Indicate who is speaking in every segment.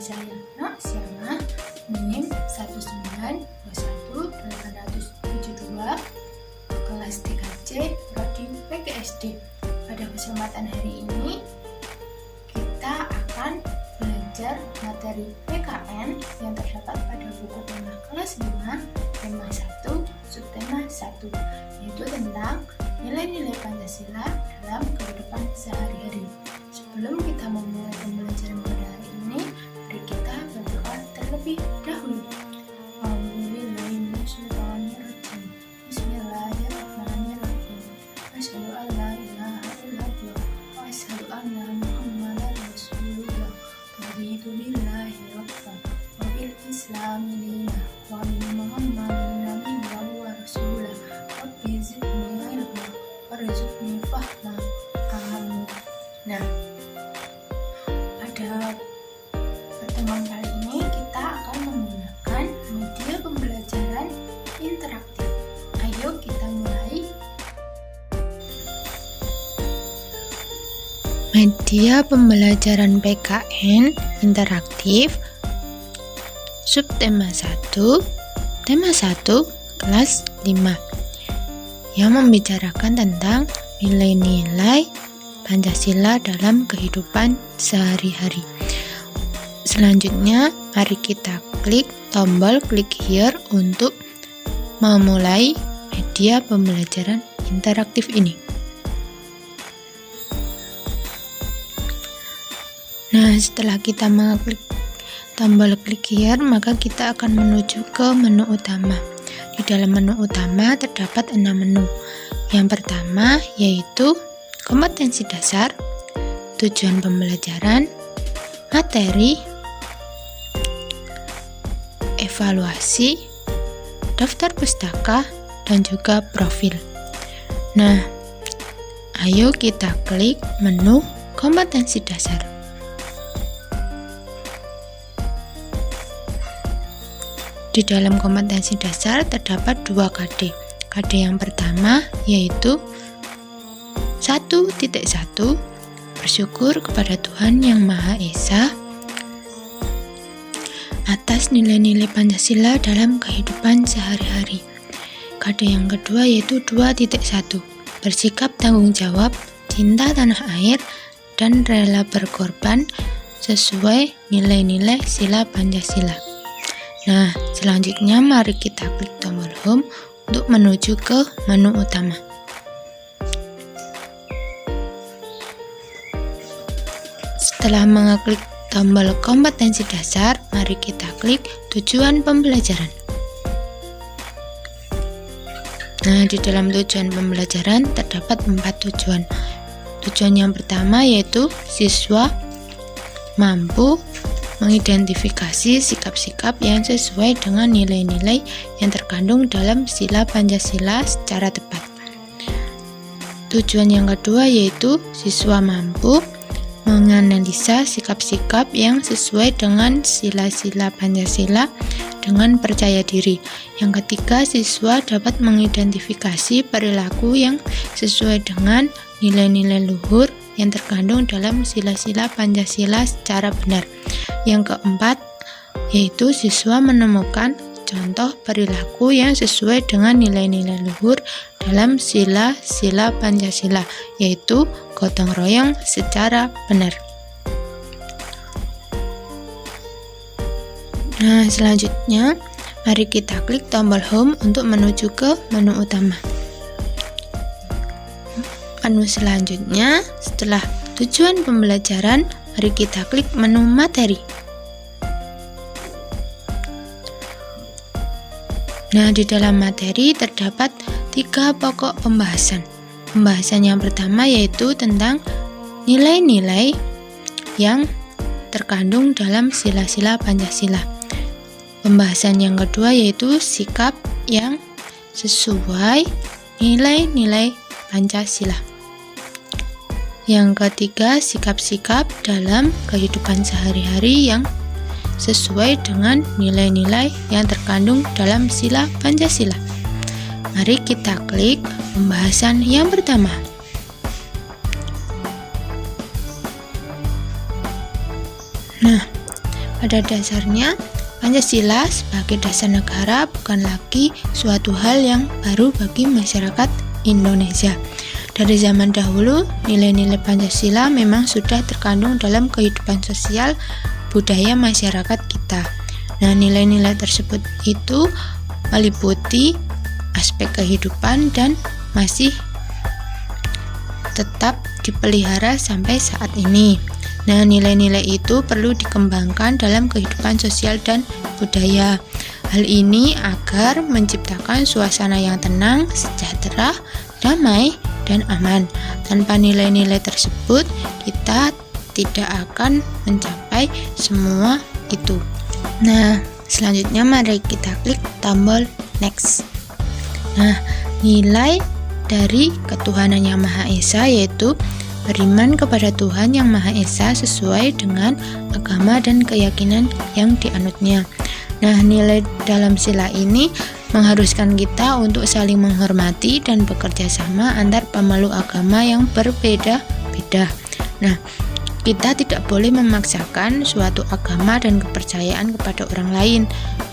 Speaker 1: saya Nok Siana, NIM 1921872, kelas 3C, Prodi PGSD. Pada kesempatan hari ini, kita akan belajar materi PKN yang terdapat pada buku tema kelas 5, tema 1, subtema 1, yaitu tentang nilai-nilai Pancasila dalam kehidupan sehari-hari. Sebelum kita memulai pembelajaran pada hari ini, mari kita berdoa terlebih dahulu. Bismillahirrahmanirrahim. Asyhadu an la ilaha illallah wa asyhadu anna Muhammadar Rasulullah. Raditu billahi rabban wa bil islami dinan wa bi Muhammadin nabiyyan wa rasulah. Rabbi zidni ilma warzuqni fahma. Amin. Nah, pada pertemuan kali ini kita akan menggunakan media pembelajaran interaktif. Ayo kita mulai.
Speaker 2: Media pembelajaran PKN interaktif subtema 1, tema 1, kelas 5 yang membicarakan tentang nilai-nilai Pancasila dalam kehidupan sehari-hari. Selanjutnya, mari kita klik tombol klik here untuk memulai media pembelajaran interaktif ini. Nah, setelah kita mengklik tombol klik here, maka kita akan menuju ke menu utama. Di dalam menu utama terdapat 6 menu. Yang pertama yaitu kompetensi dasar, tujuan pembelajaran, materi, evaluasi, daftar pustaka, dan juga profil. Nah, ayo kita klik menu kompetensi dasar. Di dalam kompetensi dasar terdapat 2 KD. KD yang pertama yaitu 1.1 bersyukur kepada Tuhan Yang Maha Esa atas nilai-nilai Pancasila dalam kehidupan sehari-hari. KD yang kedua yaitu 2.1 bersikap tanggung jawab, cinta tanah air, dan rela berkorban sesuai nilai-nilai sila Pancasila. Nah, selanjutnya mari kita klik tombol home untuk menuju ke menu utama. Setelah mengeklik tombol kompetensi dasar, mari kita klik tujuan pembelajaran. Nah, di dalam tujuan pembelajaran terdapat 4 tujuan. Tujuan yang pertama yaitu siswa mampu mengidentifikasi sikap-sikap yang sesuai dengan nilai-nilai yang terkandung dalam sila Pancasila secara tepat. Tujuan yang kedua yaitu siswa mampu menganalisa sikap-sikap yang sesuai dengan sila-sila Pancasila dengan percaya diri. Yang ketiga, siswa dapat mengidentifikasi perilaku yang sesuai dengan nilai-nilai luhur yang terkandung dalam sila-sila Pancasila secara benar. Yang keempat, yaitu siswa menemukan contoh perilaku yang sesuai dengan nilai-nilai luhur dalam sila-sila Pancasila, yaitu gotong royong secara benar. Nah, selanjutnya mari kita klik tombol home untuk menuju ke menu utama. Menu selanjutnya, setelah tujuan pembelajaran, mari kita klik menu materi. Nah, di dalam materi terdapat 3 pokok pembahasan. Pembahasan yang pertama yaitu tentang nilai-nilai yang terkandung dalam sila-sila Pancasila. Pembahasan yang kedua yaitu sikap yang sesuai nilai-nilai Pancasila. Yang ketiga, sikap-sikap dalam kehidupan sehari-hari yang sesuai dengan nilai-nilai yang terkandung dalam sila Pancasila. Mari kita klik pembahasan yang pertama. Nah, Pada dasarnya, Pancasila sebagai dasar negara bukan lagi suatu hal yang baru bagi masyarakat Indonesia. Dari zaman dahulu, nilai-nilai Pancasila memang sudah terkandung dalam kehidupan sosial budaya masyarakat kita. Nah, nilai-nilai tersebut itu meliputi aspek kehidupan dan masih tetap dipelihara sampai saat ini. Nah, nilai-nilai itu perlu dikembangkan dalam kehidupan sosial dan budaya. Hal ini agar menciptakan suasana yang tenang, sejahtera, damai, dan aman. Tanpa nilai-nilai tersebut, kita tidak akan mencapai semua itu. Nah, selanjutnya mari kita klik tombol next. Nah, nilai dari ketuhanan yang Maha Esa yaitu beriman kepada Tuhan yang Maha Esa sesuai dengan agama dan keyakinan yang dianutnya. Nah, nilai dalam sila ini mengharuskan kita untuk saling menghormati dan bekerja sama antar pemeluk agama yang berbeda-beda. Nah, kita tidak boleh memaksakan suatu agama dan kepercayaan kepada orang lain.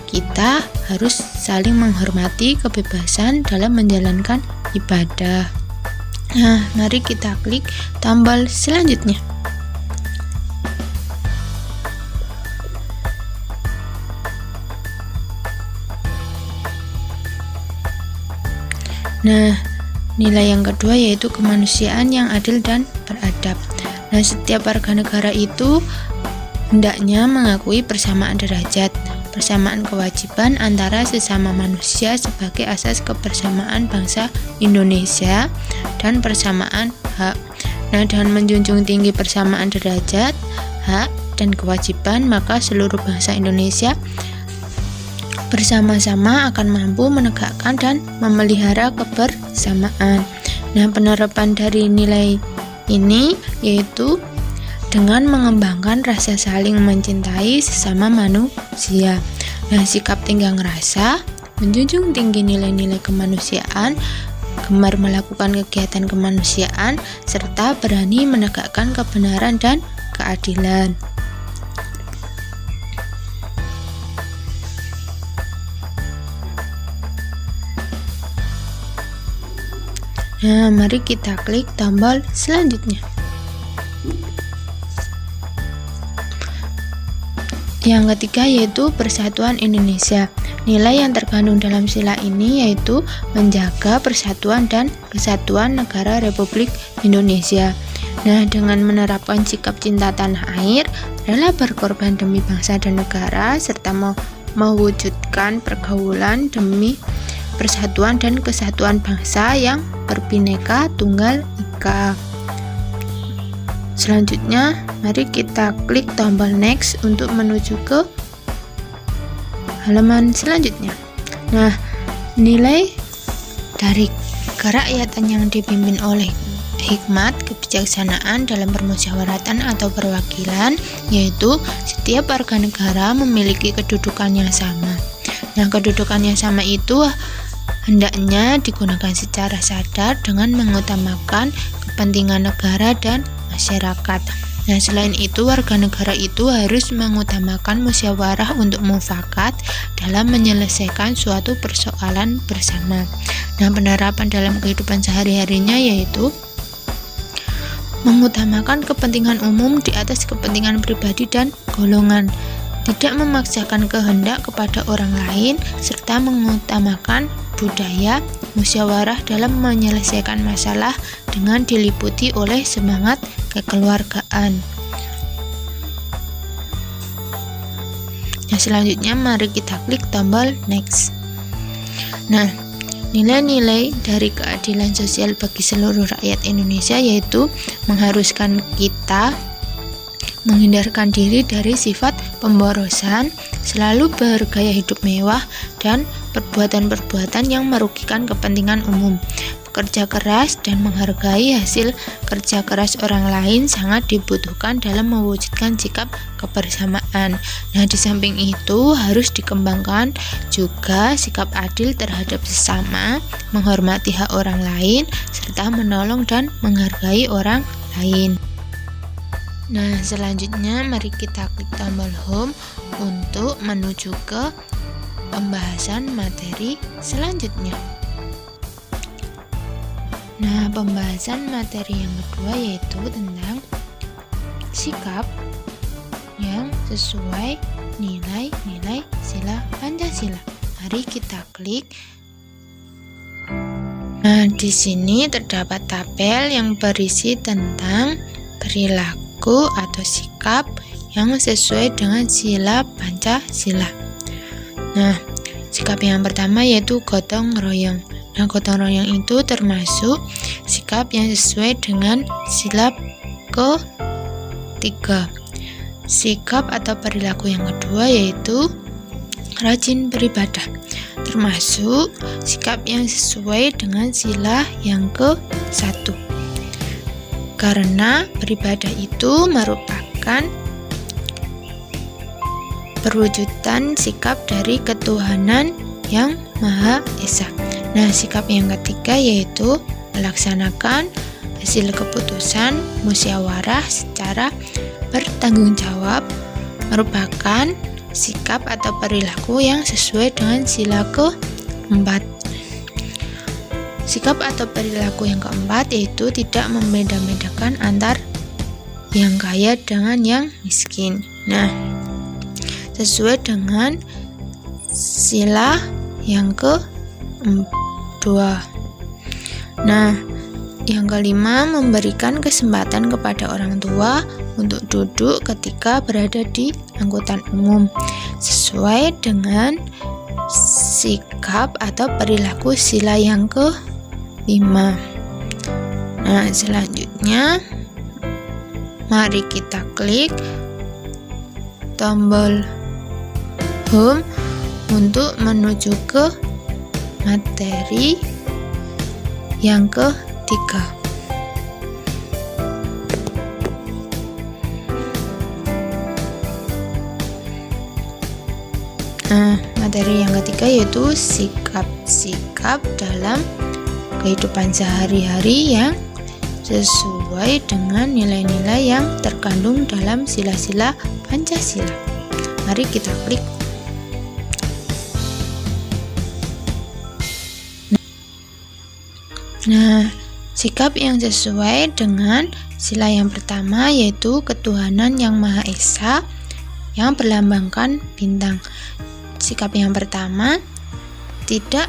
Speaker 2: Kita harus saling menghormati kebebasan dalam menjalankan ibadah. Nah, mari kita klik tombol selanjutnya. Nah, nilai yang kedua yaitu kemanusiaan yang adil dan beradab. Nah, setiap warga negara itu hendaknya mengakui persamaan derajat, persamaan kewajiban antara sesama manusia sebagai asas kebersamaan bangsa Indonesia dan persamaan hak. Nah, dengan menjunjung tinggi persamaan derajat, hak, dan kewajiban, maka seluruh bangsa Indonesia bersama-sama akan mampu menegakkan dan memelihara kebersamaan. Nah, penerapan dari nilai ini yaitu dengan mengembangkan rasa saling mencintai sesama manusia. Nah, sikap tenggang rasa, menjunjung tinggi nilai-nilai kemanusiaan, gemar melakukan kegiatan kemanusiaan, serta berani menegakkan kebenaran dan keadilan. Nah, mari kita klik tombol selanjutnya. Yang ketiga yaitu Persatuan Indonesia. Nilai yang terkandung dalam sila ini yaitu menjaga persatuan dan kesatuan negara Republik Indonesia. Nah, dengan menerapkan sikap cinta tanah air, rela berkorban demi bangsa dan negara, serta mewujudkan pergaulan demi persatuan dan kesatuan bangsa yang berbineka tunggal ika. Selanjutnya, mari kita klik tombol next untuk menuju ke halaman selanjutnya. Nah, nilai dari kerakyatan yang dipimpin oleh hikmat kebijaksanaan dalam permusyawaratan atau perwakilan, yaitu setiap warga negara memiliki kedudukan yang sama. Nah, kedudukan yang sama itu hendaknya digunakan secara sadar dengan mengutamakan kepentingan negara dan masyarakat. Nah, selain itu, warga negara itu harus mengutamakan musyawarah untuk mufakat dalam menyelesaikan suatu persoalan bersama. Nah, penerapan dalam kehidupan sehari-harinya yaitu mengutamakan kepentingan umum di atas kepentingan pribadi dan golongan, tidak memaksakan kehendak kepada orang lain, serta mengutamakan budaya musyawarah dalam menyelesaikan masalah dengan diliputi oleh semangat kekeluargaan. Nah, selanjutnya mari kita klik tombol next. Nah, nilai-nilai dari keadilan sosial bagi seluruh rakyat Indonesia yaitu mengharuskan kita menghindarkan diri dari sifat pemborosan, selalu bergaya hidup mewah, dan perbuatan-perbuatan yang merugikan kepentingan umum. Bekerja keras dan menghargai hasil kerja keras orang lain sangat dibutuhkan dalam mewujudkan sikap kebersamaan. Nah, di samping itu harus dikembangkan juga sikap adil terhadap sesama, menghormati hak orang lain, serta menolong dan menghargai orang lain. Nah, selanjutnya mari kita klik tombol home untuk menuju ke pembahasan materi selanjutnya. Nah, pembahasan materi yang kedua yaitu tentang sikap yang sesuai nilai-nilai sila Pancasila. Mari kita klik. Nah, di sini terdapat tabel yang berisi tentang perilaku atau sikap yang sesuai dengan sila Pancasila. Nah, sikap yang pertama yaitu gotong royong. Nah, gotong royong itu termasuk sikap yang sesuai dengan sila ketiga. Sikap atau perilaku yang kedua yaitu rajin beribadah, termasuk sikap yang sesuai dengan sila yang ke-1. Karena beribadah itu merupakan perwujudan sikap dari ketuhanan yang Maha Esa. Nah, sikap yang ketiga yaitu melaksanakan hasil keputusan musyawarah secara bertanggung jawab, merupakan sikap atau perilaku yang sesuai dengan sila ke-4. Sikap atau perilaku yang keempat yaitu tidak membeda-bedakan antar yang kaya dengan yang miskin. Nah, sesuai dengan sila yang ke-2. Nah, yang kelima, memberikan kesempatan kepada orang tua untuk duduk ketika berada di angkutan umum sesuai dengan sikap atau perilaku sila yang ke-5. Nah, selanjutnya mari kita klik tombol home untuk menuju ke materi yang ke-3. Nah, materi yang ketiga yaitu sikap-sikap dalam kehidupan sehari-hari yang sesuai dengan nilai-nilai yang terkandung dalam sila-sila Pancasila. Mari kita klik. Nah, sikap yang sesuai dengan sila yang pertama yaitu ketuhanan yang Maha Esa yang berlambangkan bintang. Sikap yang pertama, tidak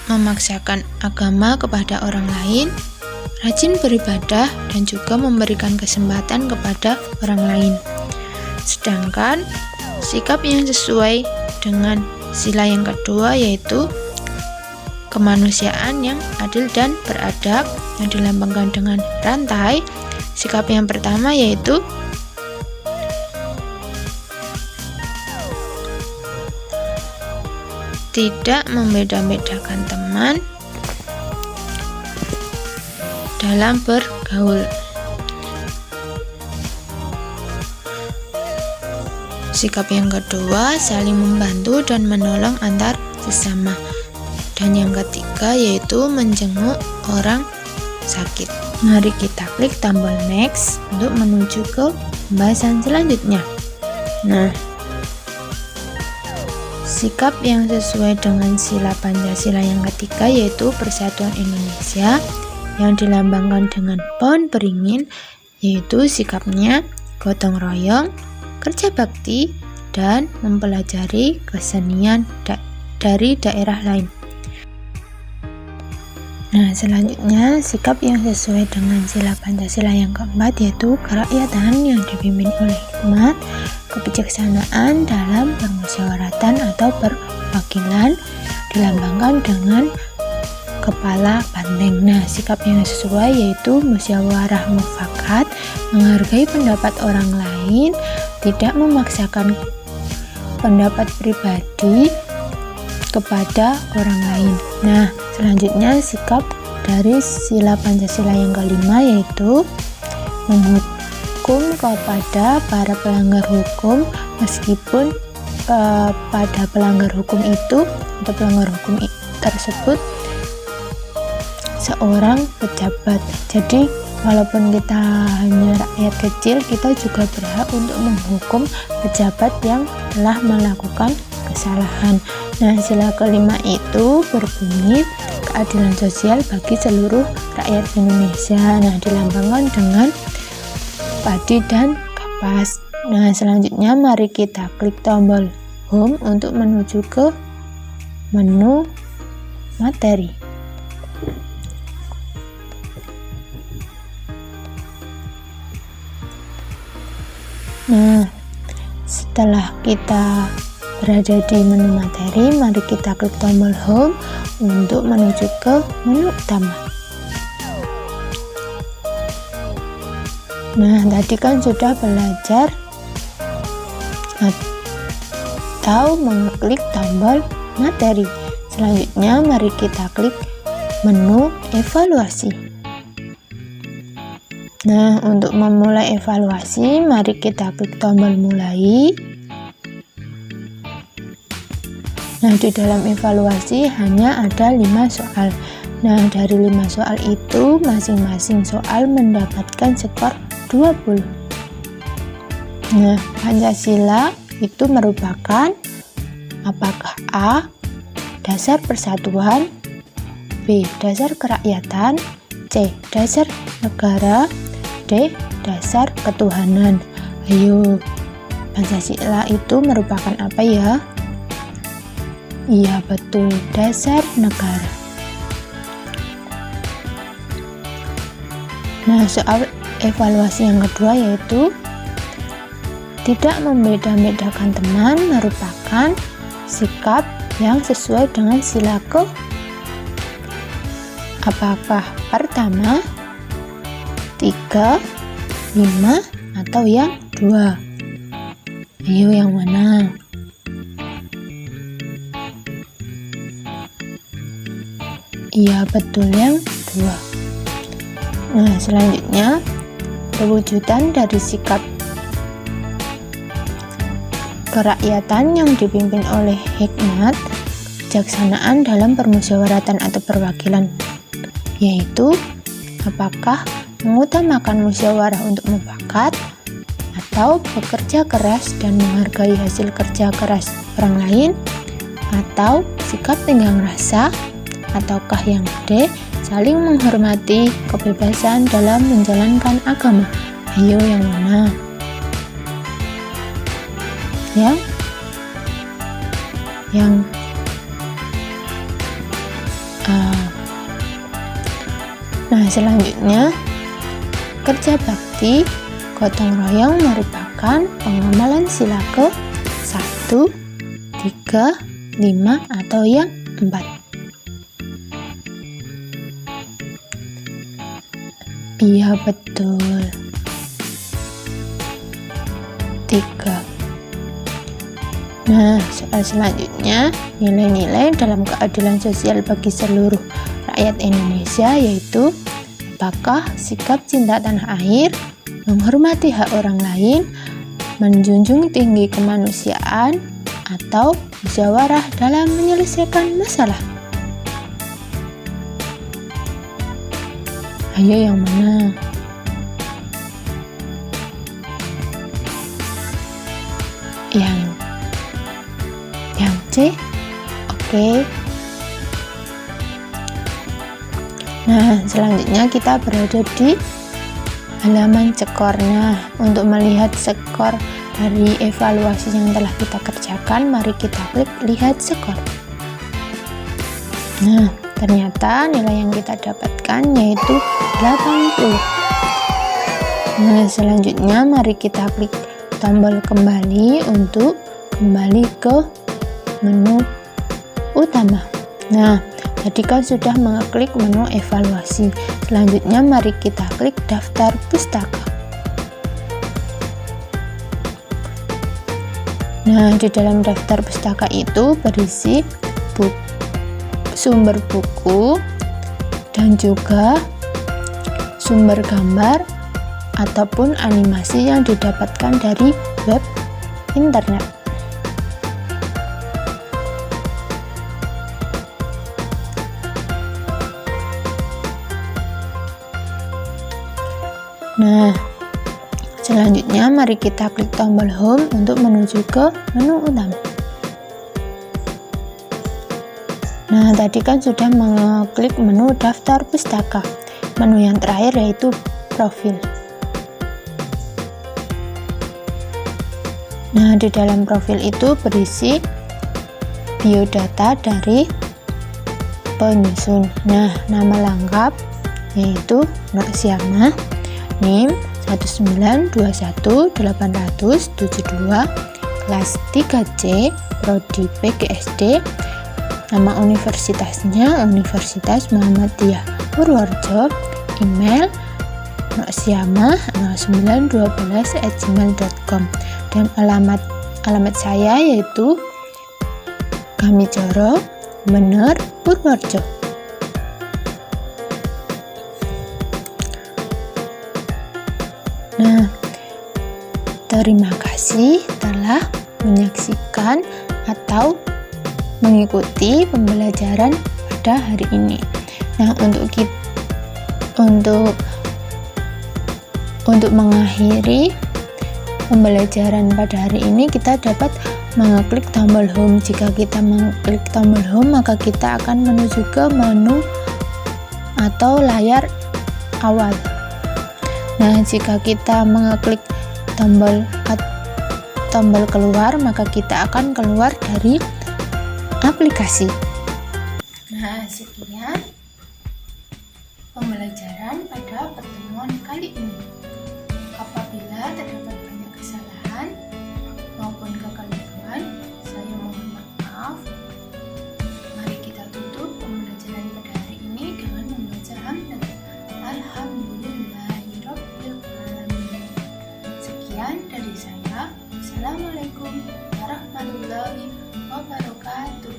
Speaker 2: memaksakan agama kepada orang lain, rajin beribadah, dan juga memberikan kesempatan kepada orang lain. Sedangkan sikap yang sesuai dengan sila yang kedua yaitu kemanusiaan yang adil dan beradab yang dilambangkan dengan rantai. Sikap yang pertama yaitu tidak membeda-bedakan teman dalam bergaul. Sikap yang kedua, saling membantu dan menolong antar sesama. Dan yang ketiga yaitu menjenguk orang sakit. Mari kita klik tombol next untuk menuju ke pembahasan selanjutnya. Nah, sikap yang sesuai dengan sila Pancasila yang ketiga yaitu Persatuan Indonesia yang dilambangkan dengan pohon beringin, yaitu sikapnya gotong royong, kerja bakti, dan mempelajari kesenian dari daerah lain. Nah, selanjutnya sikap yang sesuai dengan sila Pancasila yang keempat yaitu kerakyatan yang dipimpin oleh hikmat, kebijaksanaan dalam permusyawaratan atau perwakilan, dilambangkan dengan kepala banteng. Nah, sikap yang sesuai yaitu musyawarah mufakat, menghargai pendapat orang lain, tidak memaksakan pendapat pribadi kepada orang lain. Nah, selanjutnya sikap dari sila Pancasila yang kelima yaitu menghukum kepada para pelanggar hukum meskipun pada pelanggar hukum itu atau pelanggar hukum tersebut seorang pejabat. Jadi walaupun kita hanya rakyat kecil, kita juga berhak untuk menghukum pejabat yang telah melakukan kesalahan. Nah, sila kelima itu berbunyi keadilan sosial bagi seluruh rakyat Indonesia. Nah, dilambangkan dengan padi dan kapas. Nah, selanjutnya mari kita klik tombol home untuk menuju ke menu materi. Nah, setelah kita berada di menu materi, mari kita klik tombol home untuk menuju ke menu utama. Nah, tadi kan sudah belajar atau mengklik tombol materi. Selanjutnya mari kita klik menu evaluasi. Nah, untuk memulai evaluasi, mari kita klik tombol mulai. Nah, di dalam evaluasi hanya ada 5 soal. Nah, dari 5 soal itu masing-masing soal mendapatkan skor 20. Nah, Pancasila itu merupakan apakah A. dasar persatuan, B. dasar kerakyatan, C. dasar negara, D. dasar ketuhanan. Ayo, Pancasila itu merupakan apa ya? Iya, betul, dasar negara. Nah, soal evaluasi yang kedua yaitu tidak membeda-bedakan teman merupakan sikap yang sesuai dengan sila ke apakah pertama, 3, 5, atau yang 2? Ayo, yang mana? Iya, betul, yang 2. Nah, selanjutnya perwujudan dari sikap kerakyatan yang dipimpin oleh hikmat kebijaksanaan dalam permusyawaratan atau perwakilan, yaitu apakah mengutamakan musyawarah untuk mufakat atau bekerja keras dan menghargai hasil kerja keras orang lain, atau sikap tenggang rasa, ataukah yang D, saling menghormati kebebasan dalam menjalankan agama. Ayo, yang mana? Yang A. Nah, selanjutnya kerja bakti gotong royong merupakan pengamalan sila ke 1, 3, 5, atau yang 4? Iya, betul, 3. Nah, soal selanjutnya nilai-nilai dalam keadilan sosial bagi seluruh rakyat Indonesia yaitu apakah sikap cinta tanah air, menghormati hak orang lain, menjunjung tinggi kemanusiaan, atau musyawarah dalam menyelesaikan masalah. Ayo, yang mana? Yang C. Oke. Nah, selanjutnya kita berada di halaman skor. Nah, untuk melihat skor dari evaluasi yang telah kita kerjakan, mari kita klik lihat skor. Nah, ternyata nilai yang kita dapatkan yaitu 80. Nah, selanjutnya mari kita klik tombol kembali untuk kembali ke menu utama. Nah, tadi kan sudah mengeklik menu evaluasi. Selanjutnya mari kita klik daftar pustaka. Nah, di dalam daftar pustaka itu berisi sumber buku dan juga sumber gambar ataupun animasi yang didapatkan dari web internet. Nah, Selanjutnya mari kita klik tombol home untuk menuju ke menu utama. Nah, tadi kan sudah mengklik menu daftar pustaka. Menu yang terakhir yaitu profil. Nah, di dalam profil itu berisi biodata dari penyusun. Nah, nama lengkap yaitu Nur Syamah, NIM 1921872, kelas 3C, prodi PGSD, nama universitasnya Universitas Muhammadiyah Purworejo, email nursyamah0912@gmail.com, dan alamat saya yaitu Kamijoro, Bener, Purworejo. Nah, terima kasih telah menyaksikan atau mengikuti pembelajaran pada hari ini. Nah, untuk mengakhiri pembelajaran pada hari ini, kita dapat mengeklik tombol home. Jika kita mengklik tombol home, maka kita akan menuju ke menu atau layar awal. Nah, jika kita mengeklik tombol keluar, maka kita akan keluar dari aplikasi.
Speaker 1: Nah, sekian pembelajaran pada pertemuan kali ini. Apabila terdapat banyak kesalahan maupun kekeliruan, saya mohon maaf. Mari kita tutup pembelajaran pada hari ini dengan membaca hamdalah. Alhamdulillahirabbil alamin. Sekian dari saya. Assalamualaikum warahmatullahi wabarakatuh.